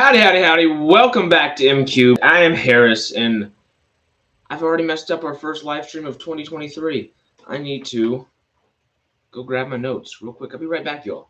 Howdy, howdy, howdy. Welcome back to MCubed. I am Harris, and I've already messed up our first live stream of 2023. I need to go grab my notes real quick. I'll be right back, y'all.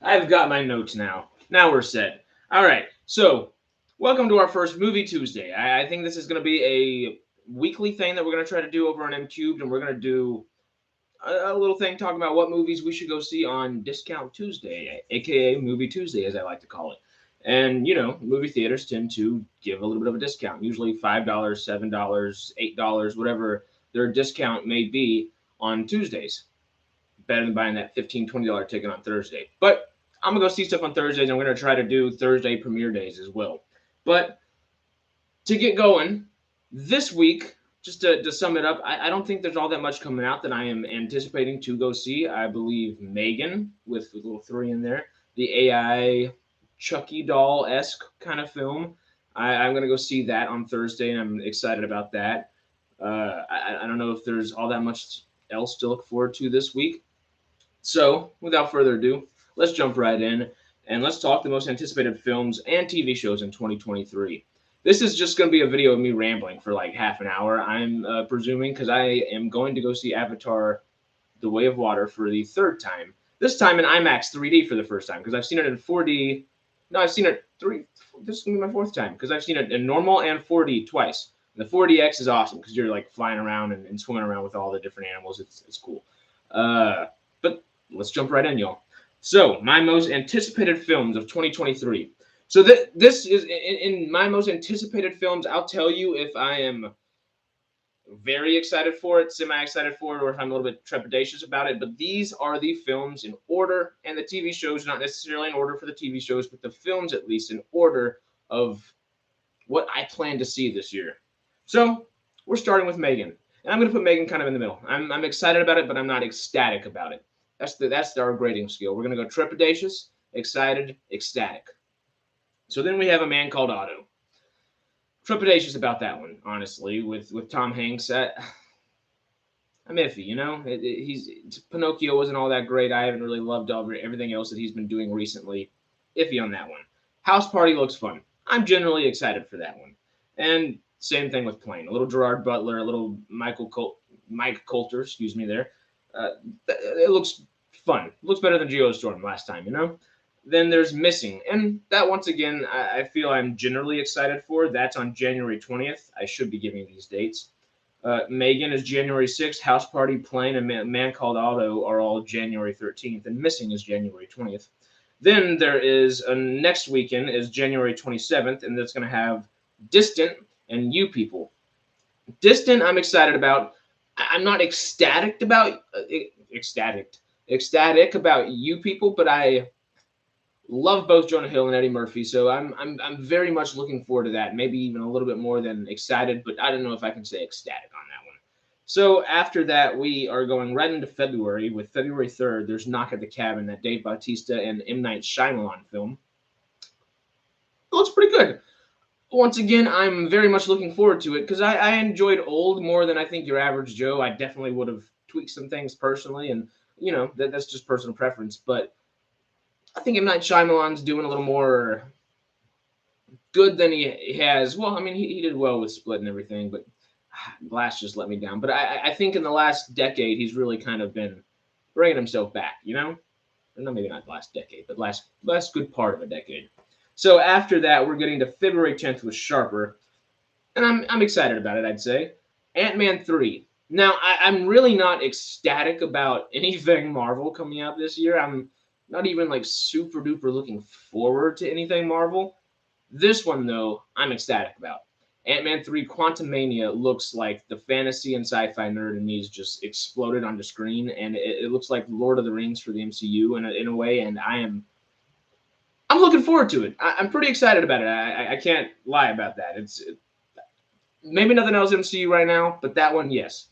I've got my notes now. Now we're set. All right, so welcome to our first Movie Tuesday. I think this is going to be a weekly thing that we're going to try to do over on MCubed, and we're going to do a little thing talking about what movies we should go see on Discount Tuesday, aka Movie Tuesday, as I like to call it. And movie theaters tend to give a little bit of a discount, usually $5, $7, $8, whatever their discount may be on Tuesdays. Better than buying that $15, $20 ticket on Thursday. But I'm gonna go see stuff on Thursdays, and I'm gonna try to do Thursday premiere days as well. But to get going, this week, just to sum it up, I don't think there's all that much coming out that I am anticipating to go see. I believe Megan, with the little 3 in there, the AI Chucky doll-esque kind of film. I'm going to go see that on Thursday, and I'm excited about that. I don't know if there's all that much else to look forward to this week. So, without further ado, let's jump right in, and let's talk the most anticipated films and TV shows in 2023. This is just going to be a video of me rambling for like half an hour, I'm presuming, because I am going to go see Avatar The Way of Water for the 3rd time. This time in IMAX 3D for the first time, because I've seen it in 4D. No, I've seen it this is going to be my 4th time, because I've seen it in normal and 4D twice. And the 4DX is awesome, because you're like flying around and swimming around with all the different animals. It's cool. But let's jump right in, y'all. So, my most anticipated films of 2023. So this is in my most anticipated films. I'll tell you if I am very excited for it, semi-excited for it, or if I'm a little bit trepidatious about it. But these are the films in order, and the TV shows not necessarily in order for the TV shows, but the films at least in order of what I plan to see this year. So we're starting with Megan, and I'm going to put Megan kind of in the middle. I'm excited about it, but I'm not ecstatic about it. That's our grading scale. We're going to go trepidatious, excited, ecstatic. So then we have A Man Called Otto. Trepidatious about that one, honestly, with Tom Hanks. I'm iffy, Pinocchio wasn't all that great. I haven't really loved everything else that he's been doing recently. Iffy on that one. House Party looks fun. I'm generally excited for that one. And same thing with Plane. A little Gerard Butler, a little Mike Coulter, excuse me there. It looks fun. It looks better than Geostorm last time, Then there's Missing, and that once again I feel I'm generally excited for. That's on January 20th. I should be giving these dates. Megan is January 6th. House Party, Plane, and Man Called Otto are all January 13th, and Missing is January 20th. Then there is next weekend is January 27th, and that's going to have Distant and You People. Distant I'm excited about. I'm not ecstatic about You People, but I love both Jonah Hill and Eddie Murphy, so I'm very much looking forward to that. Maybe even a little bit more than excited, but I don't know if I can say ecstatic on that one. So after that, we are going right into February. With February 3rd, there's Knock at the Cabin, that Dave Bautista and M. Night Shyamalan film. It looks pretty good. Once again, I'm very much looking forward to it because I enjoyed Old more than I think your average Joe. I definitely would have tweaked some things personally, and that's just personal preference, but I think M. Night Shyamalan's doing a little more good than he has. Well, I mean, he did well with Split and everything, but Glass just let me down. But I think in the last decade, he's really kind of been bringing himself back, No, maybe not last decade, but last good part of a decade. So after that, we're getting to February 10th with Sharper, and I'm excited about it, I'd say. Ant-Man 3. Now, I'm really not ecstatic about anything Marvel coming out this year. I'm not even like super duper looking forward to anything Marvel. This one, though, I'm ecstatic about. Ant-Man 3 Quantumania looks like the fantasy and sci-fi nerd in me just exploded onto screen, and it looks like Lord of the Rings for the MCU in a way, and I'm looking forward to it. I'm pretty excited about it. I can't lie about that. It's maybe nothing else MCU right now, but that one, yes.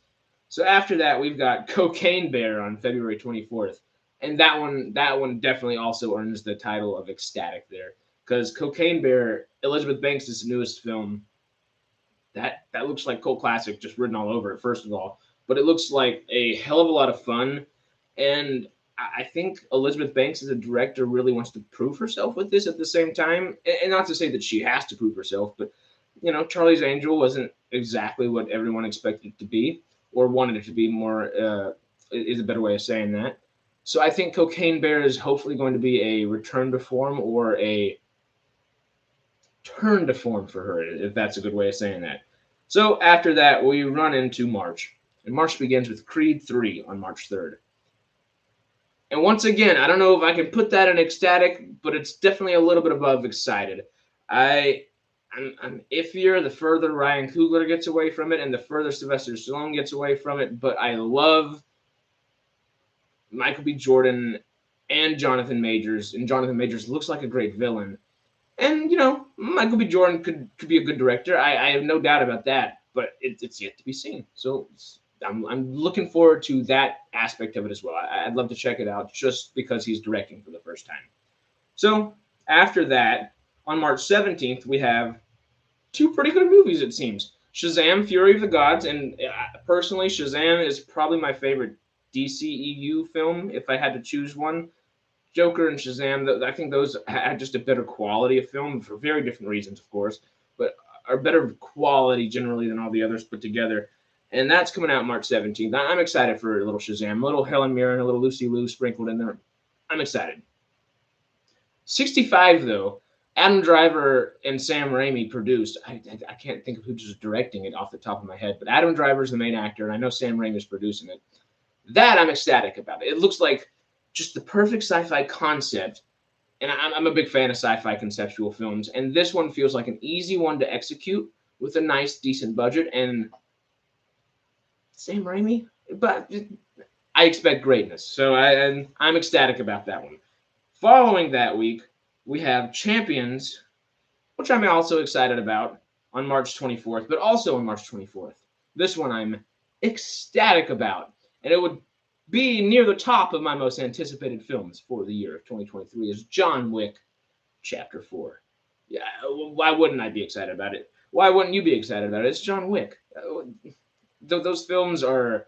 So after that, we've got Cocaine Bear on February 24th. And that one definitely also earns the title of ecstatic there, because Cocaine Bear, Elizabeth Banks' newest film, that looks like cult classic just written all over it. First of all, but it looks like a hell of a lot of fun. And I think Elizabeth Banks as a director really wants to prove herself with this at the same time. And not to say that she has to prove herself, but Charlie's Angel wasn't exactly what everyone expected it to be or wanted it to be. More is a better way of saying that. So I think Cocaine Bear is hopefully going to be a return to form or a turn to form for her, if that's a good way of saying that. So after that, we run into March. And March begins with Creed 3 on March 3rd. And once again, I don't know if I can put that in ecstatic, but it's definitely a little bit above excited. I'm iffier the further Ryan Coogler gets away from it and the further Sylvester Stallone gets away from it, but I love Michael B. Jordan and Jonathan Majors, and Jonathan Majors looks like a great villain. And, Michael B. Jordan could be a good director. I have no doubt about that, but it's yet to be seen. So I'm looking forward to that aspect of it as well. I'd love to check it out just because he's directing for the first time. So after that, on March 17th, we have two pretty good movies, it seems. Shazam! Fury of the Gods, and personally, Shazam is probably my favorite DCEU film if I had to choose one. Joker and Shazam, I think those had just a better quality of film for very different reasons, of course, but are better quality generally than all the others put together. And that's coming out March 17th. I'm excited for a little Shazam, a little Helen Mirren, a little Lucy Liu sprinkled in there. I'm excited. 65, though, Adam Driver and Sam Raimi produced. I can't think of who's directing it off the top of my head, but Adam Driver is the main actor, and I know Sam Raimi is producing it. That I'm ecstatic about. It looks like just the perfect sci-fi concept, and I'm a big fan of sci-fi conceptual films, and this one feels like an easy one to execute with a nice, decent budget, and Sam Raimi, but I expect greatness, so I'm ecstatic about that one. Following that week, we have Champions, which I'm also excited about, on March 24th, but also on March 24th. This one I'm ecstatic about, and it would be near the top of my most anticipated films for the year of 2023 is John Wick Chapter 4. Yeah, why wouldn't I be excited about it? Why wouldn't you be excited about it? It's John Wick. Those films are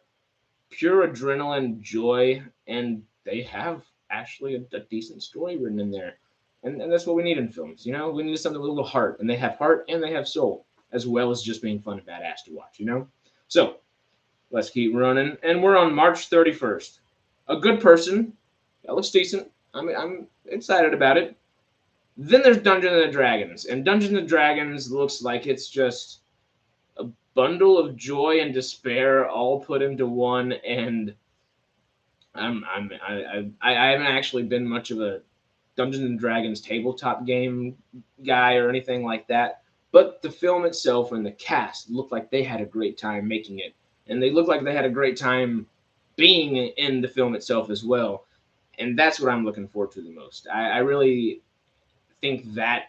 pure adrenaline joy, and they have actually a decent story written in there. And that's what we need in films, We need something with a little heart, and they have heart and they have soul, as well as just being fun and badass to watch, So, let's keep running, and we're on March 31st. A Good Person. That looks decent. I'm excited about it. Then there's Dungeons and Dragons, and Dungeons and Dragons looks like it's just a bundle of joy and despair all put into one. And I haven't actually been much of a Dungeons and Dragons tabletop game guy or anything like that, but the film itself and the cast looked like they had a great time making it, and they look like they had a great time being in the film itself as well. And that's what I'm looking forward to the most. I really think that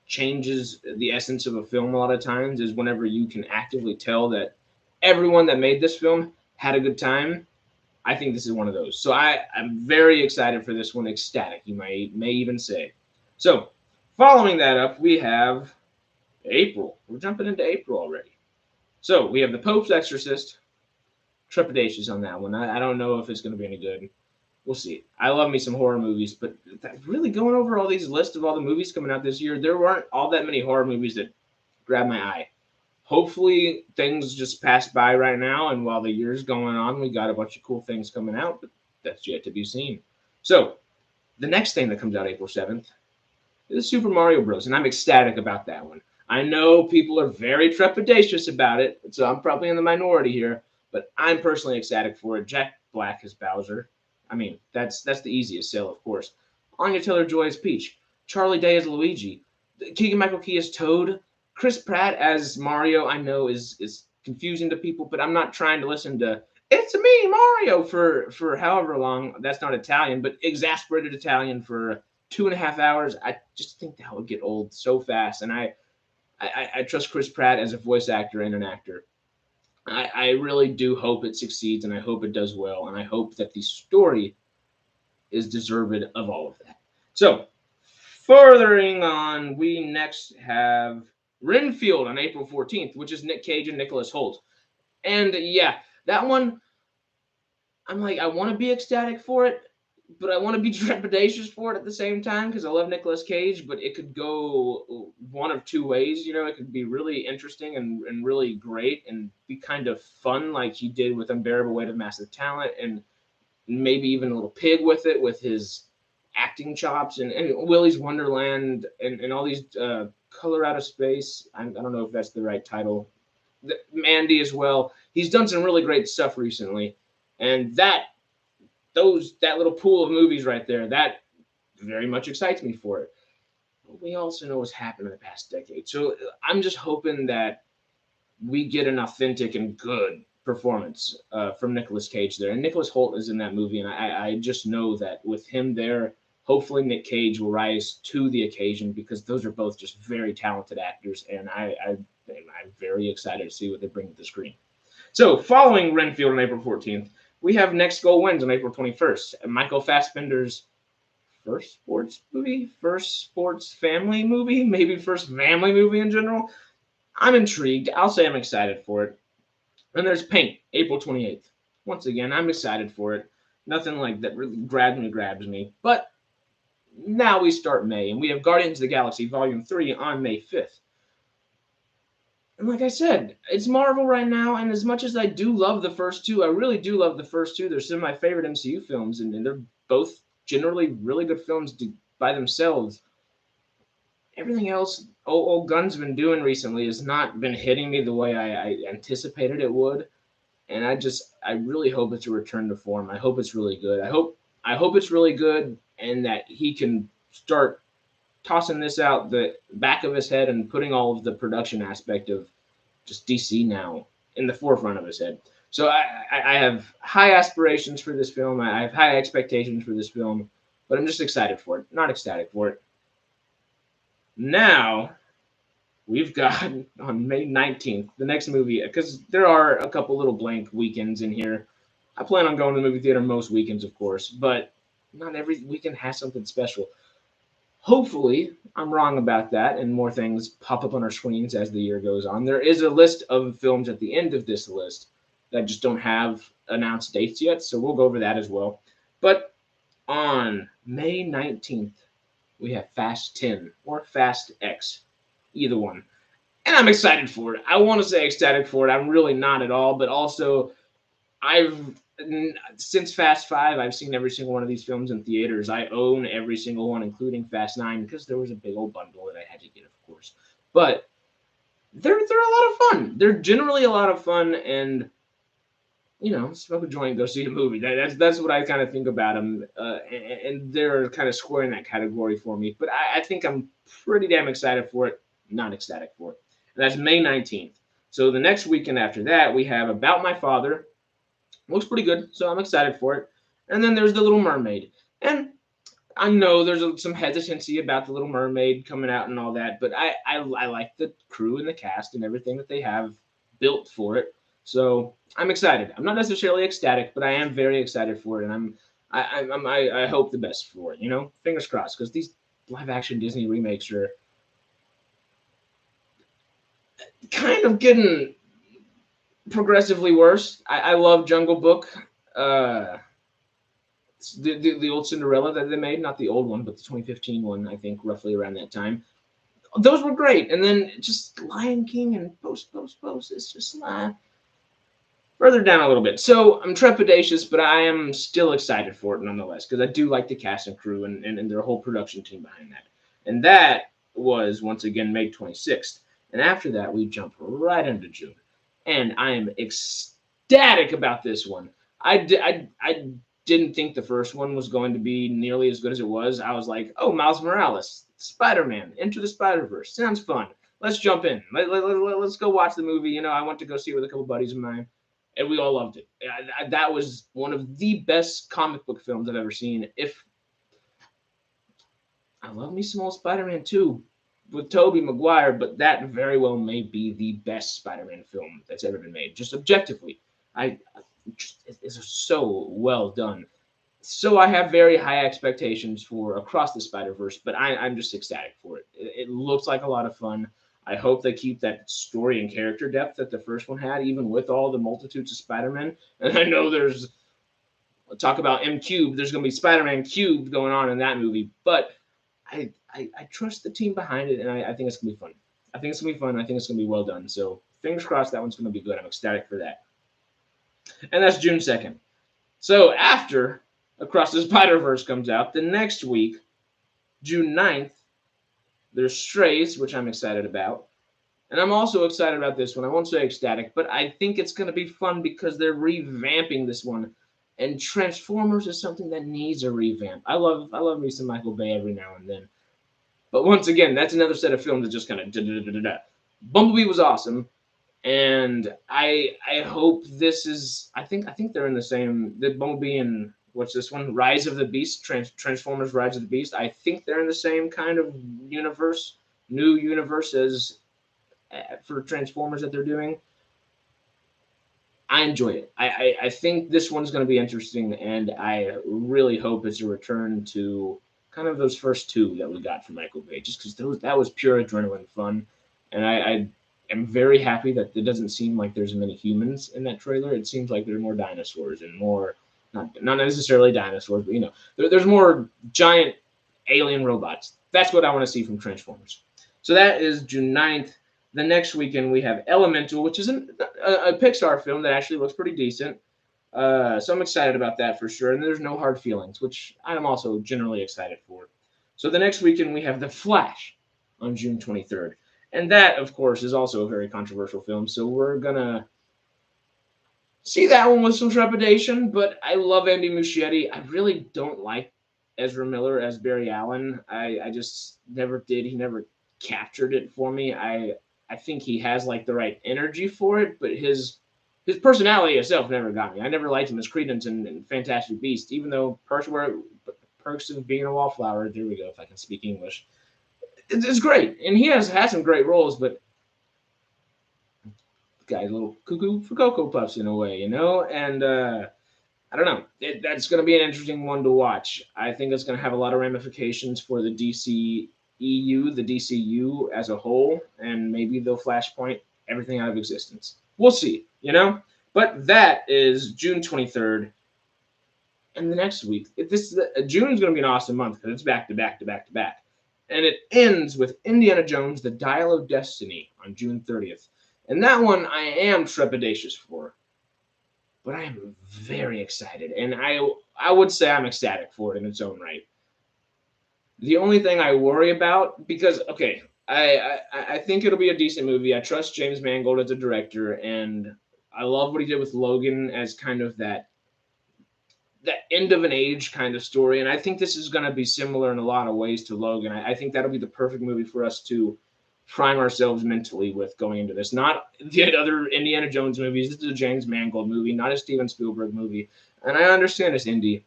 changes the essence of a film a lot of times, is whenever you can actively tell that everyone that made this film had a good time. I think this is one of those. So I'm very excited for this one. Ecstatic, you may even say. So following that up, we have April. We're jumping into April already. So we have The Pope's Exorcist. Trepidatious on that one. I don't know if it's going to be any good. We'll see. I love me some horror movies, but really going over all these lists of all the movies coming out this year, there weren't all that many horror movies that grabbed my eye. Hopefully things just pass by right now, and while the year's going on, we got a bunch of cool things coming out, but that's yet to be seen. So the next thing that comes out April 7th is Super Mario Bros., and I'm ecstatic about that one. I know people are very trepidatious about it, so I'm probably in the minority here, but I'm personally ecstatic for it. Jack Black as Bowser. I mean, that's the easiest sell, of course. Anya Taylor-Joy as Peach. Charlie Day as Luigi. Keegan-Michael Key as Toad. Chris Pratt as Mario, I know is confusing to people, but I'm not trying to listen to "It's me, Mario" for however long. That's not Italian, but exasperated Italian for 2.5 hours. I just think that would get old so fast, and I trust Chris Pratt as a voice actor and an actor. I really do hope it succeeds, and I hope it does well, and I hope that the story is deserved of all of that. So, furthering on, we next have Renfield on April 14th, which is Nick Cage and Nicholas Hoult. And yeah, That one, I'm like, I want to be ecstatic for it, but I want to be trepidatious for it at the same time because I love Nicolas Cage, but it could go one of two ways. It could be really interesting and really great and be kind of fun like he did with Unbearable Weight of Massive Talent, and maybe even a little pig with it, with his acting chops, and Willy's Wonderland, and all these Color Out of Space. I don't know if that's the right title. Mandy as well. He's done some really great stuff recently, and that little pool of movies right there, that very much excites me for it. But we also know what's happened in the past decade, so I'm just hoping that we get an authentic and good performance from Nicolas Cage there. And Nicholas Hoult is in that movie, and I just know that with him there, hopefully Nick Cage will rise to the occasion, because those are both just very talented actors, and I'm very excited to see what they bring to the screen. So, following Renfield on April 14th, we have Next Goal Wins on April 21st. Michael Fassbender's first sports movie, first sports family movie, maybe first family movie in general. I'm intrigued. I'll say I'm excited for it. And there's Paint, April 28th. Once again, I'm excited for it. Nothing like that really grabs me. But now we start May, and we have Guardians of the Galaxy Volume 3 on May 5th. And like I said, it's Marvel right now, and as much as I do love the first two, I really do love the first two. They're some of my favorite MCU films, and they're both generally really good films by themselves. Everything else old Gunn's been doing recently has not been hitting me the way I anticipated it would, and I really hope it's a return to form. I hope it's really good. I hope it's really good, and that he can start tossing this out the back of his head and putting all of the production aspect of just DC now in the forefront of his head. So I have high aspirations for this film. I have high expectations for this film, but I'm just excited for it, not ecstatic for it. Now, we've got on May 19th, the next movie, because there are a couple little blank weekends in here. I plan on going to the movie theater most weekends, of course, but not every weekend has something special. Hopefully, I'm wrong about that, and more things pop up on our screens as the year goes on. There is a list of films at the end of this list that just don't have announced dates yet, so we'll go over that as well. But on May 19th, we have Fast 10 or Fast X, either one. And I'm excited for it. I want to say ecstatic for it. I'm really not at all, but also since Fast 5, I've seen every single one of these films in theaters. I own every single one, including Fast 9, because there was a big old bundle that I had to get, of course. But they're a lot of fun. They're generally a lot of fun, and smoke a joint, go see a movie. That's what I kind of think about them, and they're kind of squaring that category for me. But I think I'm pretty damn excited for it, not ecstatic for it. And that's May 19th. So the next weekend after that, we have About My Father. Looks pretty good, so I'm excited for it. And then there's The Little Mermaid. And I know there's some hesitancy about The Little Mermaid coming out and all that, but I like the crew and the cast and everything that they have built for it. So I'm excited. I'm not necessarily ecstatic, but I am very excited for it, and I hope the best for it. Fingers crossed, because these live action Disney remakes are kind of getting progressively worse. I love Jungle Book, the old Cinderella that they made, not the old one, but the 2015 one. I think roughly around that time. Those were great, and then just Lion King and Post. It's just further down a little bit. So I'm trepidatious, but I am still excited for it nonetheless, because I do like the cast and crew and their whole production team behind that. And that was, once again, May 26th. And after that, we jump right into June. And I am ecstatic about this one. I didn't think the first one was going to be nearly as good as it was. I was like, oh, Miles Morales, Spider-Man, Into the Spider-Verse. Sounds fun. Let's jump in. Let's go watch the movie. I went to go see it with a couple buddies of mine, and we all loved it. That was one of the best comic book films I've ever seen. If I love me some old Spider-Man 2 with Tobey Maguire, but that very well may be the best Spider-Man film that's ever been made. Just objectively, it's so well done. So I have very high expectations for Across the Spider-Verse, but I'm just ecstatic for it. It looks like a lot of fun. I hope they keep that story and character depth that the first one had, even with all the multitudes of Spider-Man. And I know there's talk about MCubed. There's going to be Spider-Man Cubed going on in that movie, but I trust the team behind it, and I think it's going to be fun. I think it's going to be fun. I think it's going to be well done. So fingers crossed that one's going to be good. I'm ecstatic for that. And that's June 2nd. So after Across the Spider-Verse comes out, the next week, June 9th, there's Strays, which I'm excited about. And I'm also excited about this one. I won't say ecstatic, but I think it's going to be fun because they're revamping this one. And Transformers is something that needs a revamp. I love me some Michael Bay every now and then. But once again, that's another set of films that just kind of da-da-da-da-da. Bumblebee was awesome, and I hope this is. I think they're in the same. The Bumblebee and what's this one? Rise of the Beast, Transformers: Rise of the Beast. I think they're in the same kind of universe, new universe as for Transformers that they're doing. I enjoy it. I think this one's going to be interesting, and I really hope it's a return to kind of those first two that we got from Michael Bay, just because that was pure adrenaline fun, and I am very happy that it doesn't seem like there's many humans in that trailer. It seems like there are more dinosaurs and more not necessarily dinosaurs, but there's more giant alien robots. That's what I want to see from Transformers. So that is June 9th. The next weekend we have Elemental, which is a Pixar film that actually looks pretty decent. So I'm excited about that for sure. And there's No Hard Feelings, which I'm also generally excited for. So the next weekend we have The Flash on June 23rd. And that, of course, is also a very controversial film. So we're going to see that one with some trepidation. But I love Andy Muschietti. I really don't like Ezra Miller as Barry Allen. I just never did. He never captured it for me. I think he has like the right energy for it, but his personality itself never got me. I never liked him as Credence in Fantastic Beasts, even though Perks of Being a Wallflower. There we go. If I can speak English, it's great, and he has had some great roles, but the guy's a little cuckoo for Cocoa Puffs in a way, And I don't know. That's going to be an interesting one to watch. I think it's going to have a lot of ramifications for the DC EU, the DCU as a whole, and maybe they'll flashpoint everything out of existence. We'll see, But that is June 23rd. And the next week, June is going to be an awesome month because it's back to back to back to back. And it ends with Indiana Jones, The Dial of Destiny on June 30th. And that one I am trepidatious for. But I am very excited. And I would say I'm ecstatic for it in its own right. The only thing I worry about, because I think it'll be a decent movie. I trust James Mangold as a director, and I love what he did with Logan as kind of that end of an age kind of story. And I think this is going to be similar in a lot of ways to Logan. I think that'll be the perfect movie for us to prime ourselves mentally with going into this. Not the other Indiana Jones movies. This is a James Mangold movie, not a Steven Spielberg movie. And I understand it's indie.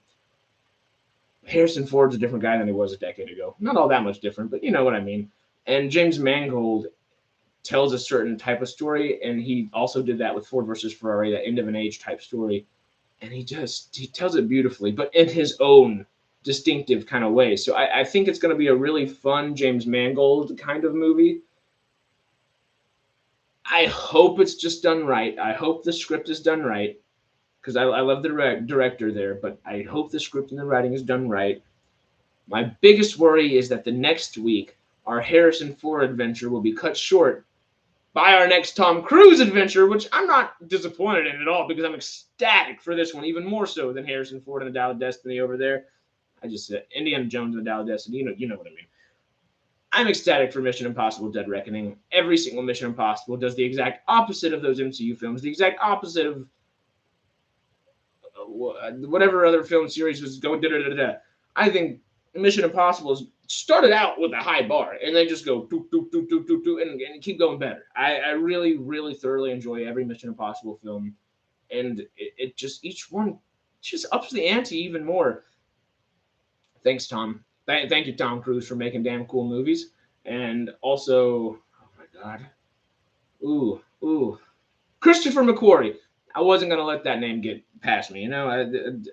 Harrison Ford's a different guy than he was a decade ago. Not all that much different, but you know what I mean. And James Mangold tells a certain type of story, and he also did that with Ford versus Ferrari, that end of an age type story. And he tells it beautifully, but in his own distinctive kind of way. So I think it's going to be a really fun James Mangold kind of movie. I hope it's just done right. I hope the script is done right. Because I love the director there, but I hope the script and the writing is done right. My biggest worry is that the next week, our Harrison Ford adventure will be cut short by our next Tom Cruise adventure, which I'm not disappointed in at all because I'm ecstatic for this one, even more so than Harrison Ford and the Dial of Destiny over there. I just said Indiana Jones and the Dial of Destiny. You know what I mean. I'm ecstatic for Mission Impossible: Dead Reckoning. Every single Mission Impossible does the exact opposite of those MCU films, the exact opposite of whatever other film series was going da-da-da-da. I think Mission Impossible started out with a high bar, and they just go doop, doop, doop, doop, doop, doop, and keep going better. I really, really thoroughly enjoy every Mission Impossible film, and it just, each one just ups the ante even more. Thanks, Tom. Thank you, Tom Cruise, for making damn cool movies. And also, oh my God. Ooh. Christopher McQuarrie. I wasn't going to let that name get past me. I'm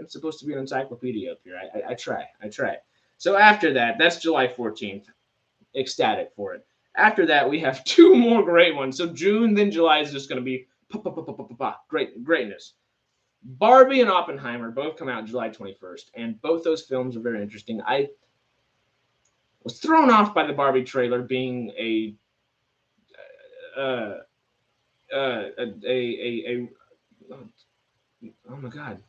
supposed to be an encyclopedia up here. I try. So after that, that's July 14th. Ecstatic for it. After that, we have two more great ones. So June, then July is just going to be greatness. Barbie and Oppenheimer both come out July 21st, and both those films are very interesting. I was thrown off by the Barbie trailer being uh, a oh my god,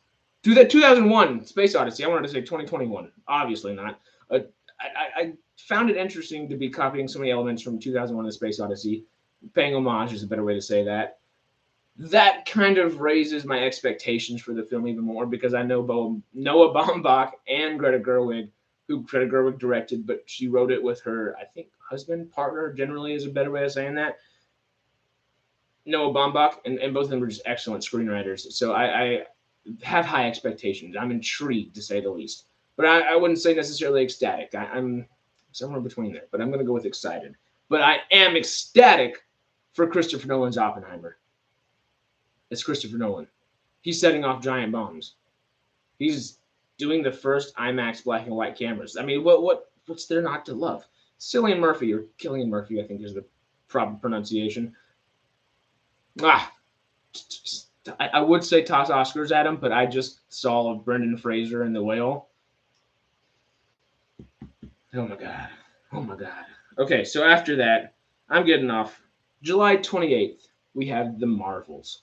do that 2001 Space Odyssey. I wanted to say 2021. Obviously not. I found it interesting to be copying so many elements from 2001: The Space Odyssey. Paying homage is a better way to say that. That kind of raises my expectations for the film even more because I know Noah Baumbach and Greta Gerwig, who Greta Gerwig directed, but she wrote it with her, I think, husband, partner, generally is a better way of saying that. Noah Baumbach, and both of them are just excellent screenwriters. So I have high expectations. I'm intrigued, to say the least. But I wouldn't say necessarily ecstatic. I'm somewhere between there, but I'm going to go with excited. But I am ecstatic for Christopher Nolan's Oppenheimer. It's Christopher Nolan. He's setting off giant bombs. He's doing the first IMAX black and white cameras. I mean, what's there not to love? Cillian Murphy, or Killian Murphy, I think is the proper pronunciation. I would say toss Oscars at him, but I just saw Brendan Fraser in The Whale. Oh my god. Oh my god. Okay, so after that, I'm getting off. July 28th, we have The Marvels.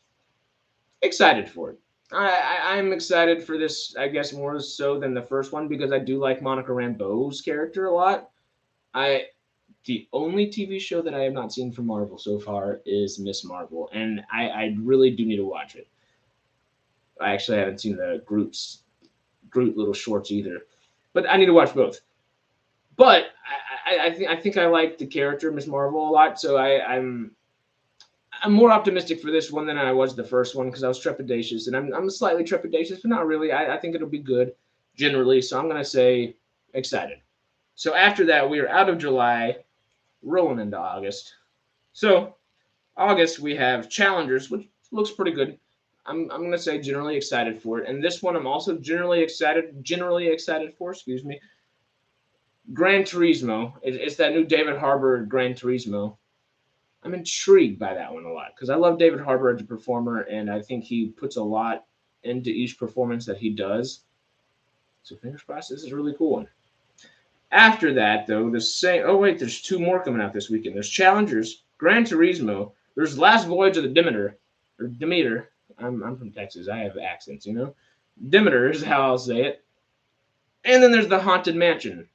Excited for it. I'm excited for this, I guess, more so than the first one because I do like Monica Rambeau's character a lot. The only TV show that I have not seen from Marvel so far is Miss Marvel, and I really do need to watch it. I actually haven't seen the Groot little shorts either, but I need to watch both. But I think I like the character Miss Marvel a lot, so I'm more optimistic for this one than I was the first one because I was trepidatious, and I'm slightly trepidatious, but not really. I think it'll be good generally, so I'm gonna say excited. So after that, we are out of July, rolling into August. So August we have Challengers, which looks pretty good. I'm gonna say generally excited for it, and this one I'm also generally excited for. Excuse me. Gran Turismo. It's that new David Harbour Gran Turismo. I'm intrigued by that one a lot because I love David Harbour as a performer, and I think he puts a lot into each performance that he does. So fingers crossed, this is a really cool one. After that, though, there's two more coming out this weekend. There's Challengers, Gran Turismo. There's Last Voyage of the Demeter. I'm from Texas. I have accents, you know. Demeter is how I'll say it. And then there's the Haunted Mansion.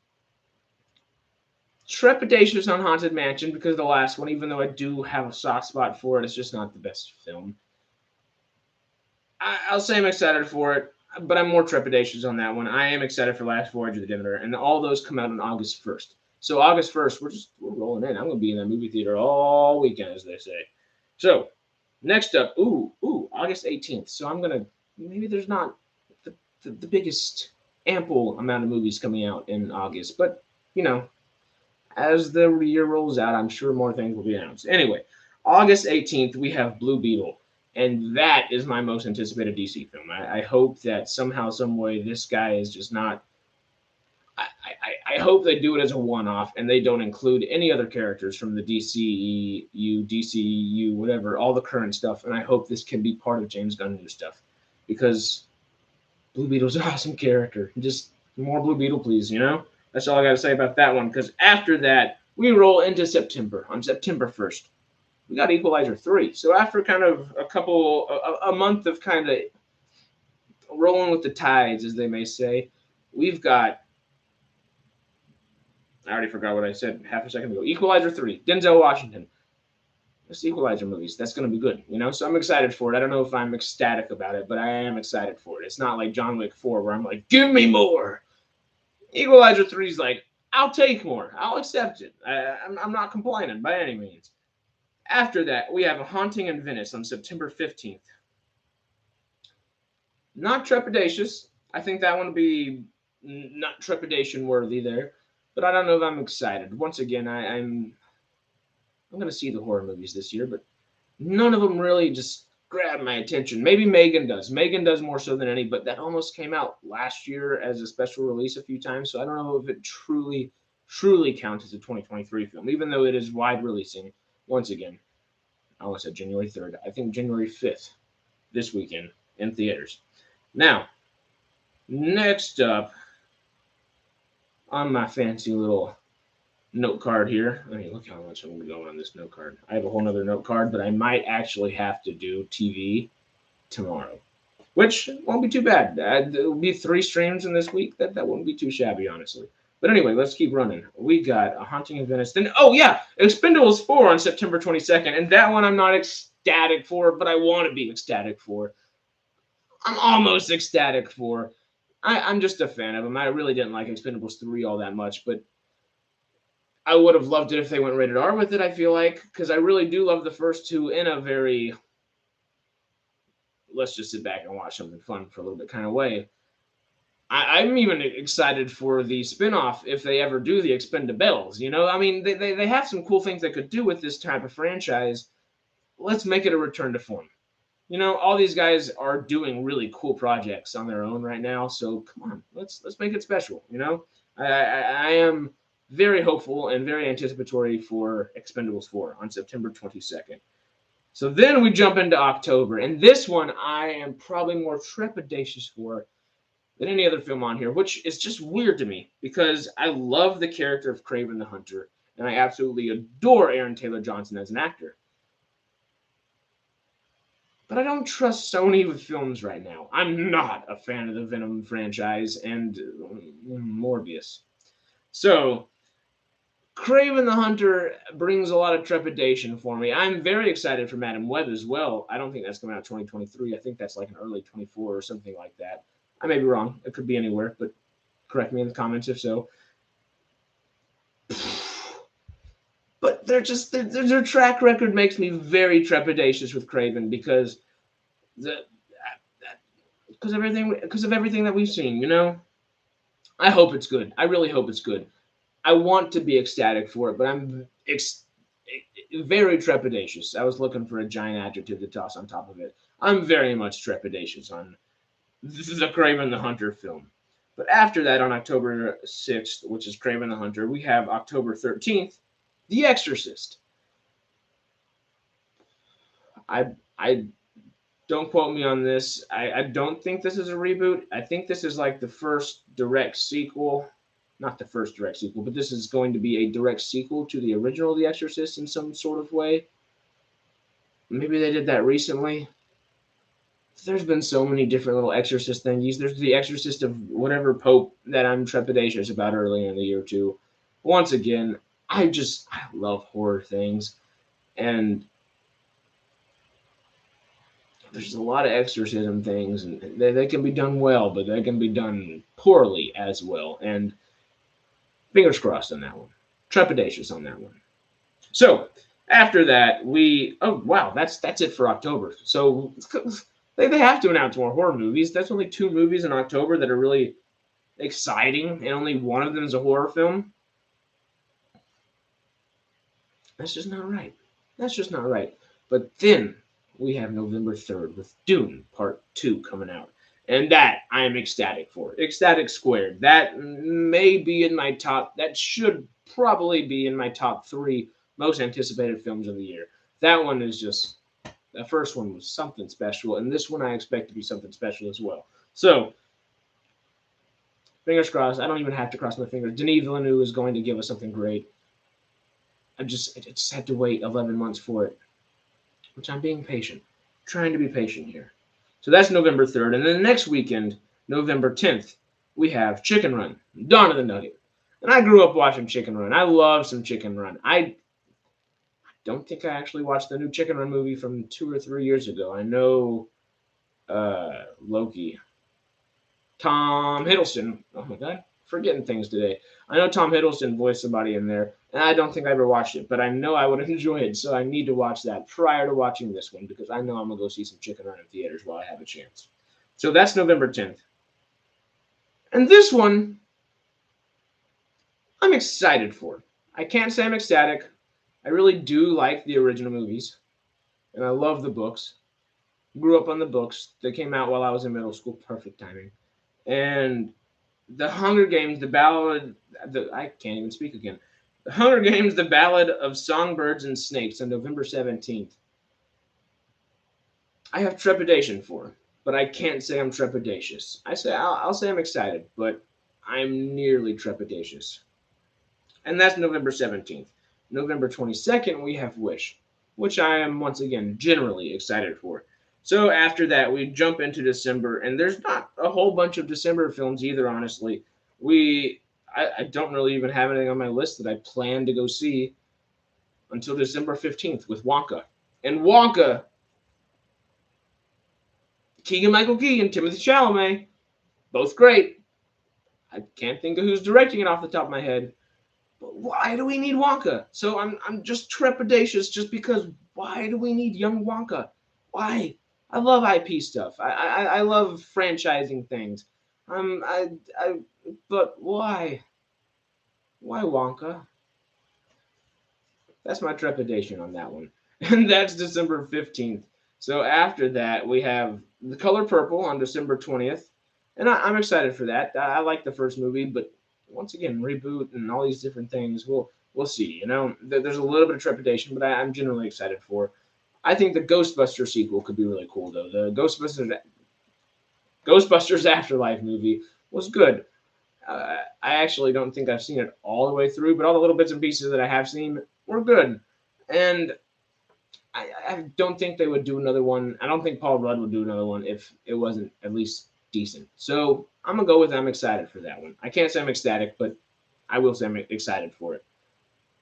Trepidatious on Haunted Mansion because the last one, even though I do have a soft spot for it, it's just not the best film. I'll say I'm excited for it, but I'm more trepidatious on that one. I am excited for Last Voyage of the Demeter, and all those come out on August 1st. So August 1st, we're rolling in. I'm going to be in that movie theater all weekend, as they say. So next up, August 18th. So I'm going to, maybe there's not the biggest ample amount of movies coming out in August, but, you know, as the year rolls out, I'm sure more things will be announced. Anyway, August 18th, we have Blue Beetle. And that is my most anticipated DC film. I hope that somehow, some way, this guy is just not. I hope they do it as a one-off and they don't include any other characters from the DCEU, whatever, all the current stuff. And I hope this can be part of James Gunn's new stuff because Blue Beetle's an awesome character. Just more Blue Beetle, please. You know, that's all I got to say about that one. Because after that, we roll into September on September 1st. We got Equalizer 3. So after kind of a month of kind of rolling with the tides, as they may say, we've got, I already forgot what I said half a second ago. Equalizer 3, Denzel Washington. This Equalizer movies, that's going to be good, you know? So I'm excited for it. I don't know if I'm ecstatic about it, but I am excited for it. It's not like John Wick 4 where I'm like, give me more. Equalizer 3 is like, I'll take more. I'll accept it. I'm not complaining by any means. After that, we have A Haunting in Venice on September 15th. Not trepidatious. I think that one would be not trepidation worthy there. But I don't know if I'm excited. Once again, I'm going to see the horror movies this year, but none of them really just grab my attention. Maybe Megan does. Megan does more so than any, but that almost came out last year as a special release a few times, so I don't know if it truly truly count as a 2023 film, even though it is wide releasing once again. I almost said January 3rd. I think January 5th this weekend in theaters. Now, next up on my fancy little note card here. I mean, look how much I'm going on this note card. I have a whole other note card, but I might actually have to do TV tomorrow, which won't be too bad. There'll be 3 streams in this week. That wouldn't be too shabby, honestly. But anyway, let's keep running. We got A Haunting in Venice. Then, oh yeah, Expendables 4 on September 22nd. And that one I'm not ecstatic for, but I want to be ecstatic for. I'm almost ecstatic for. I'm just a fan of them. I really didn't like Expendables 3 all that much, but I would have loved it if they went rated R with it, I feel like, because I really do love the first 2 in a very let's just sit back and watch something fun for a little bit kind of way. I'm even excited for the spinoff if they ever do the Expendables. You know, I mean, they have some cool things they could do with this type of franchise. Let's make it a return to form. You know, all these guys are doing really cool projects on their own right now. So come on, let's make it special. You know, I am very hopeful and very anticipatory for Expendables 4 on September 22nd. So then we jump into October, and this one I am probably more trepidatious for than any other film on here, which is just weird to me because I love the character of Kraven the Hunter, and I absolutely adore Aaron Taylor Johnson as an actor. But I don't trust Sony with films right now. I'm not a fan of the Venom franchise and Morbius. So Kraven the Hunter brings a lot of trepidation for me. I'm very excited for Madam Web as well. I don't think that's coming out 2023. I think that's like an early 24 or something like that. I may be wrong. It could be anywhere, but correct me in the comments if so. But their track record makes me very trepidatious with Kraven because of everything that we've seen. You know, I hope it's good. I really hope it's good. I want to be ecstatic for it, but I'm very trepidatious. I was looking for a giant adjective to toss on top of it. I'm very much trepidatious on the Kraven the Hunter film. But after that, on October 6th, which is Kraven the Hunter, we have October 13th, The Exorcist. I don't quote me on this. I don't think this is a reboot. I think this is like the first direct sequel. Not the first direct sequel, but this is going to be a direct sequel to the original The Exorcist in some sort of way. Maybe they did that recently. There's been so many different little Exorcist thingies. There's the Exorcist of whatever Pope that I'm trepidatious about early in the year too. Once again, I love horror things, and there's a lot of exorcism things, and they can be done well, but they can be done poorly as well. And fingers crossed on that one. Trepidatious on that one. So after that, that's it for October. So they have to announce more horror movies. That's only 2 movies in October that are really exciting, and only one of them is a horror film. That's just not right. That's just not right. But then we have November 3rd with Dune Part 2 coming out. And that I am ecstatic for. Ecstatic squared. That may be in my top, that should probably be in my top 3 most anticipated films of the year. That one is just, the first one was something special, and this one I expect to be something special as well. So, fingers crossed. I don't even have to cross my fingers. Denis Villeneuve is going to give us something great. I just had to wait 11 months for it, which I'm being patient. I'm trying to be patient here. So that's November 3rd. And then the next weekend, November 10th, we have Chicken Run, Dawn of the Nugget. And I grew up watching Chicken Run. I love some Chicken Run. I don't think I actually watched the new Chicken Run movie from 2 or 3 years ago. I know Loki. Tom Hiddleston. Oh my God. Forgetting things today. I know Tom Hiddleston voiced somebody in there, and I don't think I ever watched it, but I know I would enjoy it, so I need to watch that prior to watching this one because I know I'm going to go see some Chicken Run in theaters while I have a chance. So that's November 10th. And this one, I'm excited for. I can't say I'm ecstatic. I really do like the original movies, and I love the books. Grew up on the books. They came out while I was in middle school. Perfect timing. And The Hunger Games, the Ballad. I can't even speak again. The Hunger Games, the Ballad of Songbirds and Snakes on November 17th. I have trepidation for, but I can't say I'm trepidatious. I'll say I'm excited, but I'm nearly trepidatious. And that's November 17th. November 22nd, we have Wish, which I am once again generally excited for. So after that, we jump into December, and there's not a whole bunch of December films either, honestly. I don't really even have anything on my list that I plan to go see until December 15th with Wonka. And Wonka, Keegan Michael Key and Timothy Chalamet, both great. I can't think of who's directing it off the top of my head. But why do we need Wonka? So I'm just trepidatious just because why do we need young Wonka? Why? I love IP stuff. I love franchising things. I but why? Why Wonka? That's my trepidation on that one. And that's December 15th. So after that, we have The Color Purple on December 20th. And I'm excited for that. I like the first movie, but once again, reboot and all these different things, we'll see. You know, there's a little bit of trepidation, but I'm generally excited for. I think the Ghostbusters sequel could be really cool, though. The Ghostbusters Afterlife movie was good. I actually don't think I've seen it all the way through, but all the little bits and pieces that I have seen were good. And I don't think they would do another one. I don't think Paul Rudd would do another one if it wasn't at least decent. So I'm gonna go with I'm excited for that one. I can't say I'm ecstatic, but I will say I'm excited for it.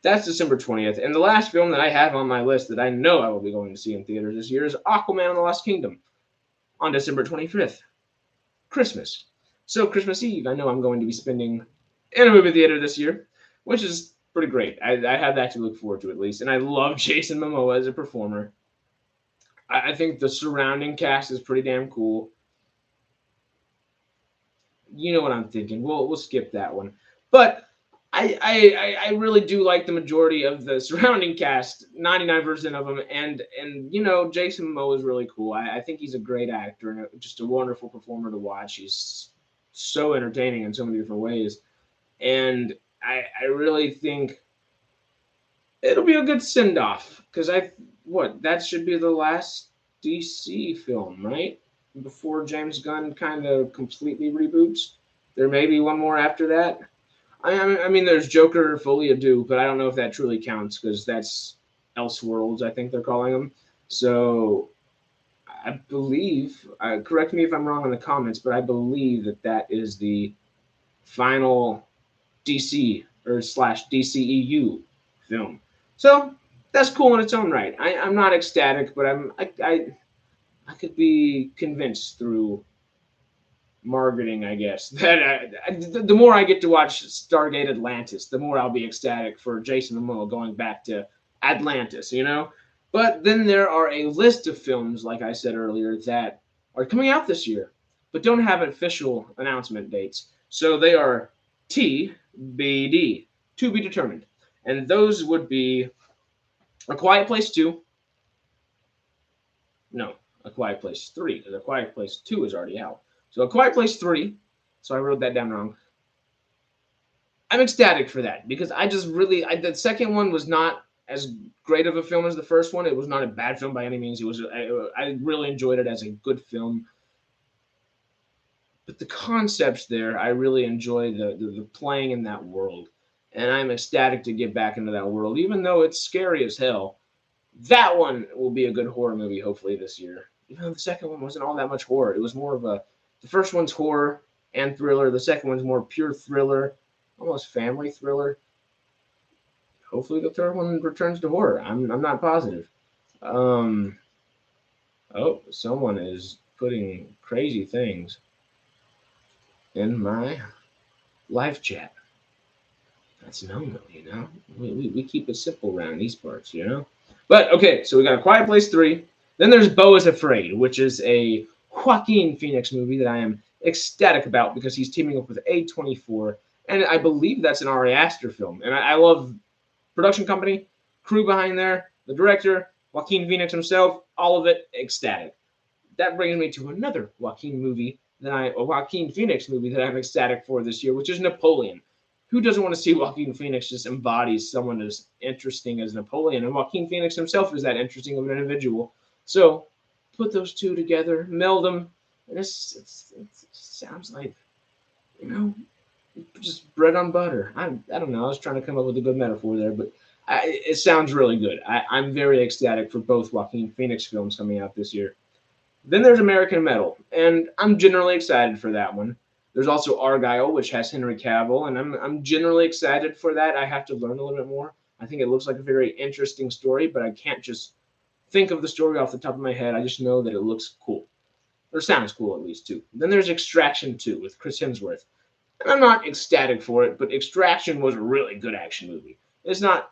That's December 20th. And the last film that I have on my list that I know I will be going to see in theaters this year is Aquaman and the Lost Kingdom on December 25th. Christmas. So Christmas Eve, I know I'm going to be spending in a movie theater this year, which is pretty great. I have that to look forward to at least. And I love Jason Momoa as a performer. I think the surrounding cast is pretty damn cool. You know what I'm thinking. We'll skip that one. But I really do like the majority of the surrounding cast, 99% of them, and you know Jason Momoa is really cool. I think he's a great actor and just a wonderful performer to watch. He's so entertaining in so many different ways, and I really think it'll be a good send off because that should be the last DC film, right? Before James Gunn kind of completely reboots. There may be one more after that. I mean, there's Joker Folie à Deux, but I don't know if that truly counts because that's Elseworlds, I think they're calling them. So I believe, correct me if I'm wrong in the comments, but I believe that is the final DC or slash DCEU film. So that's cool in its own right. I'm not ecstatic, but I could be convinced through marketing, I guess, that the more I get to watch Stargate Atlantis, the more I'll be ecstatic for Jason Momoa going back to Atlantis, you know? But then there are a list of films, like I said earlier, that are coming out this year, but don't have official announcement dates. So they are TBD, to be determined. And those would be A Quiet Place 2. No, A Quiet Place 3, because A Quiet Place 2 is already out. So A Quiet Place 3, so I wrote that down wrong. I'm ecstatic for that because the second one was not as great of a film as the first one. It was not a bad film by any means. I really enjoyed it as a good film. But the concepts there, I really enjoy the playing in that world. And I'm ecstatic to get back into that world, even though it's scary as hell. That one will be a good horror movie, hopefully, this year. Even though the second one wasn't all that much horror. It was more of the first one's horror and thriller. The second one's more pure thriller, almost family thriller. Hopefully the third one returns to horror. I'm not positive. Oh, someone is putting crazy things in my live chat. That's no, you know. We keep it simple around these parts, you know. But okay, so we got A Quiet Place 3. Then there's Beau is Afraid, which is a Joaquin Phoenix movie that I am ecstatic about because he's teaming up with A24, and I believe that's an Ari Aster film. And I love production company, crew behind there, the director, Joaquin Phoenix himself, all of it ecstatic. That brings me to another Joaquin movie a Joaquin Phoenix movie that I'm ecstatic for this year, which is Napoleon. Who doesn't want to see Joaquin Phoenix just embodies someone as interesting as Napoleon? And Joaquin Phoenix himself is that interesting of an individual. So put those two together, meld them, and it sounds like, you know, just bread on butter. I don't know. I was trying to come up with a good metaphor there, but it sounds really good. I'm very ecstatic for both Joaquin Phoenix films coming out this year. Then there's American Metal, and I'm generally excited for that one. There's also Argyle, which has Henry Cavill, and I'm generally excited for that. I have to learn a little bit more. I think it looks like a very interesting story, but I can't just think of the story off the top of my head. I just know that it looks cool, or sounds cool at least too. Then there's Extraction 2 with Chris Hemsworth, and I'm not ecstatic for it, but Extraction was a really good action movie. It's not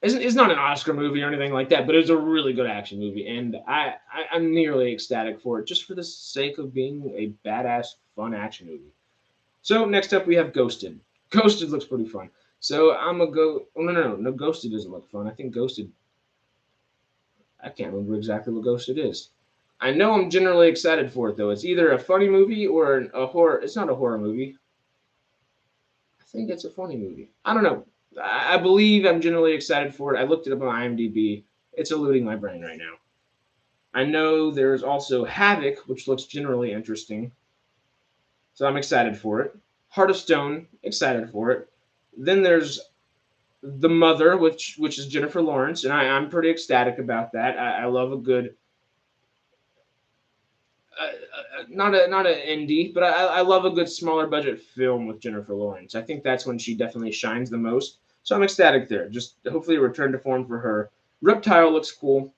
an Oscar movie or anything like that, but it's a really good action movie, and I'm nearly ecstatic for it just for the sake of being a badass, fun action movie. So next up we have Ghosted. Ghosted looks pretty fun. So I'm gonna go. Oh, no. Ghosted doesn't look fun. I think Ghosted. I can't remember exactly what Ghosted is. I know I'm generally excited for it though. It's either a funny movie or a horror. It's not a horror movie. I think it's a funny movie. I don't know. I believe I'm generally excited for it. I looked it up on IMDb. It's eluding my brain right now. I know there's also Havoc, which looks generally interesting. So I'm excited for it. Heart of Stone, excited for it. Then there's The Mother, which is Jennifer Lawrence, and I'm pretty ecstatic about that. I love a good not an indie, but I love a good smaller budget film with Jennifer Lawrence. I think that's when she definitely shines the most. So I'm ecstatic there. Just hopefully a return to form for her. Reptile looks cool,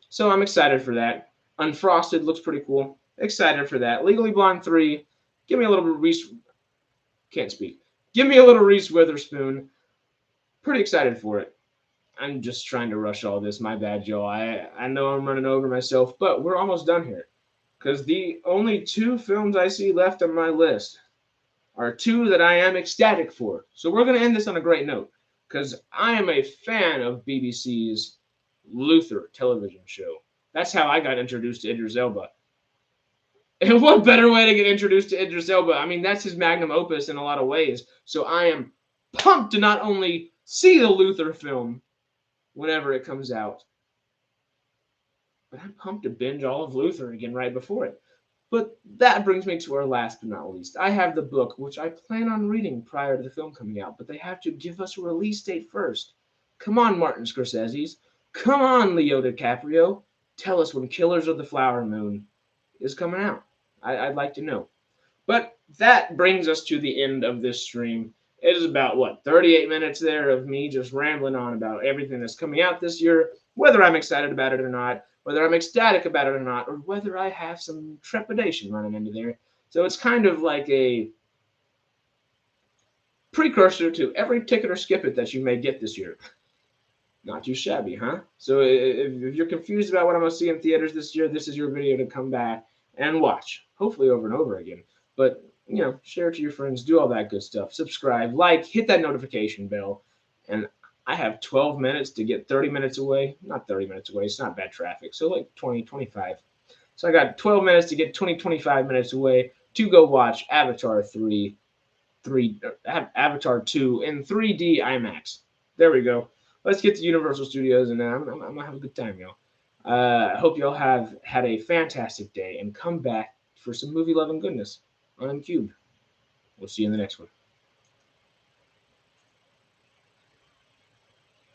so I'm excited for that. Unfrosted looks pretty cool. Excited for that. Legally Blonde 3. Give me a little Reese. Can't speak. Give me a little Reese Witherspoon. Pretty excited for it. I'm just trying to rush all this. My bad, Joe. I know I'm running over myself, but we're almost done here. Because the only two films I see left on my list are two that I am ecstatic for. So we're going to end this on a great note. Because I am a fan of BBC's Luther television show. That's how I got introduced to Idris Elba. And what better way to get introduced to Idris Elba? I mean, that's his magnum opus in a lot of ways. So I am pumped to not only see the Luther film whenever it comes out, but I'm pumped to binge all of Luther again right before it. But that brings me to our last but not least. I have the book, which I plan on reading prior to the film coming out, but they have to give us a release date first. Come on, Martin Scorsese's. Come on, Leo DiCaprio. Tell us when Killers of the Flower Moon is coming out. I'd like to know. But that brings us to the end of this stream. It is about, 38 minutes there of me just rambling on about everything that's coming out this year, whether I'm excited about it or not, whether I'm ecstatic about it or not, or whether I have some trepidation running into there. So it's kind of like a precursor to every ticket or skip it that you may get this year. Not too shabby, huh? So if you're confused about what I'm going to see in theaters this year, this is your video to come back and watch, hopefully over and over again. But, share it to your friends, do all that good stuff. Subscribe, like, hit that notification bell. And I have 12 minutes to get 30 minutes away. Not 30 minutes away. It's not bad traffic. So like 20, 25. So I got 12 minutes to get 20, 25 minutes away to go watch Avatar 2 in 3D IMAX. There we go. Let's get to Universal Studios, and I'm going to have a good time, y'all. I hope y'all have had a fantastic day and come back for some movie loving goodness on MCubed. We'll see you in the next one.